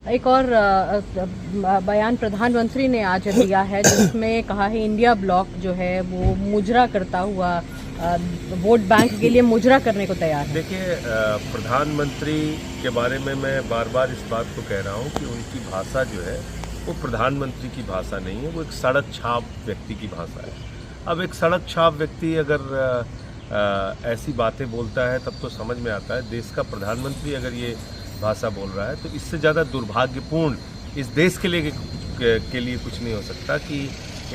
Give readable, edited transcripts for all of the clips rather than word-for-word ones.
एक और बयान प्रधानमंत्री ने आज दिया है जिसमें कहा है इंडिया ब्लॉक जो है वो मुजरा करता हुआ वोट बैंक के लिए मुजरा करने को तैयार है। देखिए, प्रधानमंत्री के बारे में मैं बार बार इस बात को कह रहा हूँ कि उनकी भाषा जो है वो प्रधानमंत्री की भाषा नहीं है, वो एक सड़क छाप व्यक्ति की भाषा है। अब एक सड़क छाप व्यक्ति अगर ऐसी बातें बोलता है तब तो समझ में आता है। देश का प्रधानमंत्री अगर ये भाषा बोल रहा है तो इससे ज़्यादा दुर्भाग्यपूर्ण इस देश के लिए कुछ नहीं हो सकता कि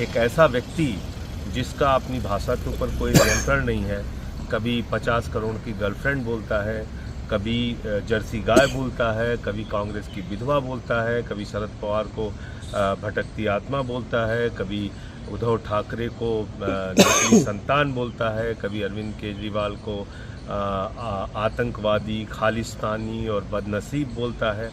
एक ऐसा व्यक्ति जिसका अपनी भाषा के ऊपर कोई नियंत्रण नहीं है, कभी 50 करोड़ की गर्लफ्रेंड बोलता है, कभी जर्सी गाय बोलता है, कभी कांग्रेस की विधवा बोलता है, कभी शरद पवार को भटकती आत्मा बोलता है, कभी उद्धव ठाकरे को नकली संतान बोलता है, कभी अरविंद केजरीवाल को आतंकवादी, खालिस्तानी और बदनसीब बोलता है।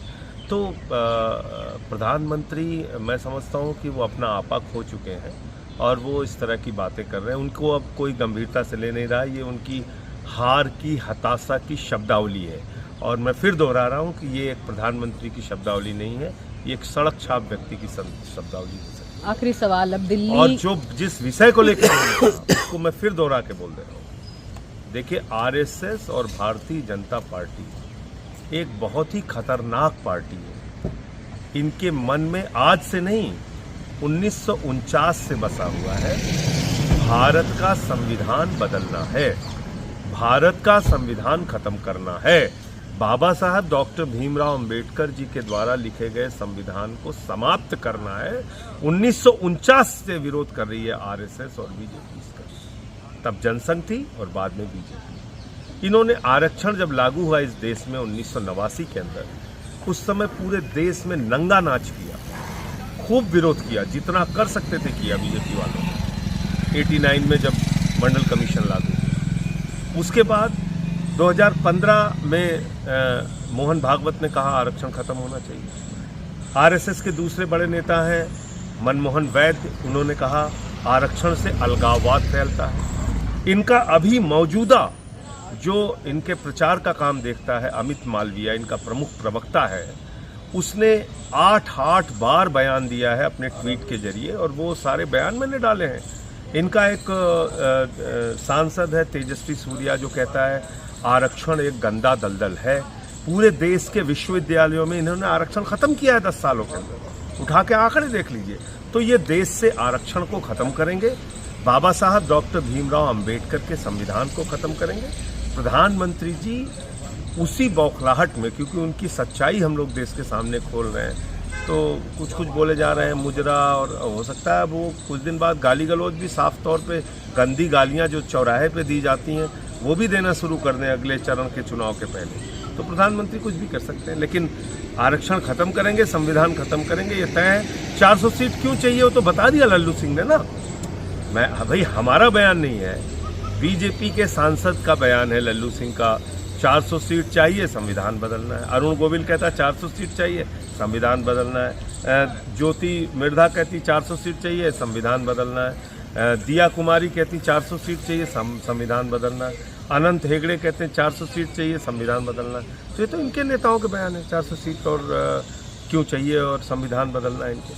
तो प्रधानमंत्री मैं समझता हूँ कि वो अपना आपा खो चुके हैं और वो इस तरह की बातें कर रहे हैं। उनको अब कोई गंभीरता से ले नहीं रहा। ये उनकी हार की, हताशा की शब्दावली है और मैं फिर दोहरा रहा हूँ कि ये एक प्रधानमंत्री की शब्दावली नहीं है, ये एक सड़क छाप व्यक्ति की शब्दावली है। आखिरी सवाल, अब दिल्ली और जो जिस विषय को लेकर उसको मैं फिर दोहरा के बोल दे रहा हूँ। देखिए, आरएसएस और भारतीय जनता पार्टी एक बहुत ही खतरनाक पार्टी है। इनके मन में आज से नहीं 1949 से बसा हुआ है भारत का संविधान बदलना है, भारत का संविधान खत्म करना है, बाबा साहब डॉक्टर भीमराव अंबेडकर जी के द्वारा लिखे गए संविधान को समाप्त करना है। 1949 से विरोध कर रही है आरएसएस और बीजेपी इसका। तब जनसंघ थी और बाद में बीजेपी। इन्होंने आरक्षण जब लागू हुआ इस देश में 1989 के अंदर, उस समय पूरे देश में नंगा नाच किया, खूब विरोध किया, जितना कर सकते थे किया बीजेपी वालों ने। 89 में जब मंडल कमीशन लागू हुआ, उसके बाद 2015 में मोहन भागवत ने कहा आरक्षण खत्म होना चाहिए। आरएसएस के दूसरे बड़े नेता हैं मनमोहन वैद्य, उन्होंने कहा आरक्षण से अलगाववाद फैलता है। इनका अभी मौजूदा जो इनके प्रचार का काम देखता है अमित मालविया, इनका प्रमुख प्रवक्ता है, उसने 8 बार बयान दिया है अपने ट्वीट के जरिए और वो सारे बयान मैंने डाले हैं। इनका एक सांसद है तेजस्वी सूर्या जो कहता है आरक्षण एक गंदा दलदल है। पूरे देश के विश्वविद्यालयों में इन्होंने आरक्षण खत्म किया है 10 सालों के अंदर, उठा के आंकड़े देख लीजिए। तो ये देश से आरक्षण को खत्म करेंगे, बाबा साहब डॉक्टर भीमराव अंबेडकर के संविधान को खत्म करेंगे। प्रधानमंत्री जी उसी बौखलाहट में, क्योंकि उनकी सच्चाई हम लोग देश के सामने खोल रहे हैं, तो कुछ बोले जा रहे हैं मुजरा, और हो सकता है वो कुछ दिन बाद गाली गलौज भी साफ तौर पे, गंदी गालियां जो चौराहे पे दी जाती हैं वो भी देना शुरू कर दें अगले चरण के चुनाव के पहले। तो प्रधानमंत्री कुछ भी कर सकते हैं, लेकिन आरक्षण खत्म करेंगे, संविधान खत्म करेंगे, ये तय है। 400 सीट क्यों चाहिए वो तो बता दिया लल्लू सिंह ने ना। भाई हमारा बयान नहीं है, बीजेपी के सांसद का बयान है लल्लू सिंह का। 400 सीट चाहिए, संविधान बदलना है। अरुण गोविल कहता है 400 सीट चाहिए, संविधान बदलना है। ज्योति मिर्धा कहती 400 सीट चाहिए, संविधान बदलना है। दिया कुमारी कहती 400 सीट चाहिए, संविधान बदलना है। अनंत हेगड़े कहते हैं 400 सीट चाहिए, संविधान बदलना है। तो ये तो इनके नेताओं के बयान है, 400 सीट और क्यों चाहिए और संविधान बदलना है इनके।